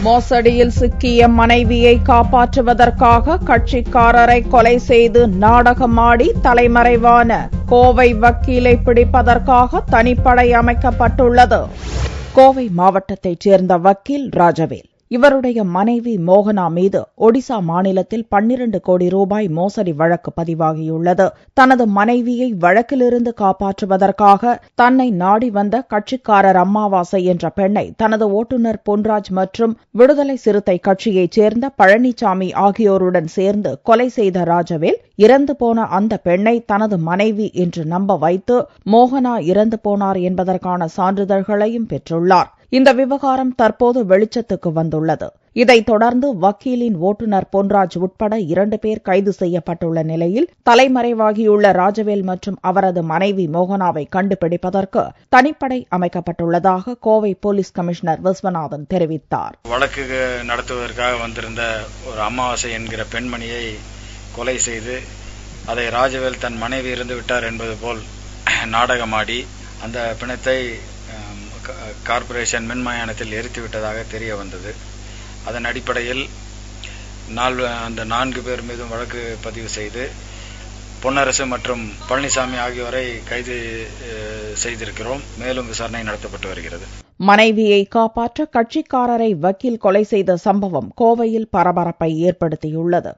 மோசடியில் சிக்கிய மனைவியை காப்பாற்றுவதற்காக கட்சிக்காரரை கொலை செய்து நாடகமாடி தலைமறைவான கோவை வக்கீலை பிடிப்பதற்காக தனிப்படை அமைக்கப்பட்டுள்ளது. கோவை மாவட்டத்தைச் சேர்ந்த வக்கீல் ராஜவேல், இவருடைய மனைவி மோகனா மீது ஒடிசா மாநிலத்தில் 12 கோடி ரூபாய் மோசடி வழக்கு பதிவாகியுள்ளது. தனது மனைவியை வழக்கிலிருந்து காப்பாற்றுவதற்காக தன்னை நாடி வந்த கட்சிக்காரர் அம்மாவாசை என்ற பெண்ணை தனது ஓட்டுநர் பொன்ராஜ் மற்றும் விடுதலை சிறுத்தை கட்சியைச் சேர்ந்த பழனிசாமி ஆகியோருடன் சேர்ந்து கொலை செய்த ராஜவேல், இறந்து போன அந்த பெண்ணை தனது மனைவி என்று நம்ப வைத்து மோகனா இறந்து போனார் என்பதற்கான சான்றிதழ்களையும் பெற்றுள்ளார். இந்த விவகாரம் தற்போது வெளிச்சத்துக்கு வந்துள்ளது. இதைத் தொடர்ந்து வக்கீலின் ஓட்டுநர் பொன்ராஜ் உட்பட 2 பேர் கைது செய்யப்பட்டுள்ள நிலையில் தலைமறைவாகியுள்ள ராஜவேல் மற்றும் அவரது மனைவி மோகனாவை கண்டுபிடிப்பதற்கு தனிப்படை அமைக்கப்பட்டுள்ளதாக கோவை போலீஸ் கமிஷனர் விஸ்வநாதன் தெரிவித்தார். வழக்கு நடத்துவதற்காக வந்திருந்த ஒரு அமாவாசை என்கிற பெண்மணியை கொலை செய்து அதை ராஜவேல் தன் மனைவி இருந்து விட்டார் என்பது போல் நாடகமாடி அந்த பிணத்தை கார்ப்பரேஷன் மின்மயானத்தில் எரித்துவிட்டதாக தெரிய வந்தது. அதன் அடிப்படையில் அந்த 4 பேர் மீதும் வழக்கு பதிவு செய்து பொன்னரசு மற்றும் பழனிசாமி ஆகியோரை கைது செய்திருக்கிறோம். மேலும் விசாரணை நடத்தப்பட்டு வருகிறது. மனைவியை காப்பாற்ற கட்சிக்காரரை வக்கீல் கொலை செய்த சம்பவம் கோவையில் பரபரப்பை ஏற்படுத்தியுள்ளது.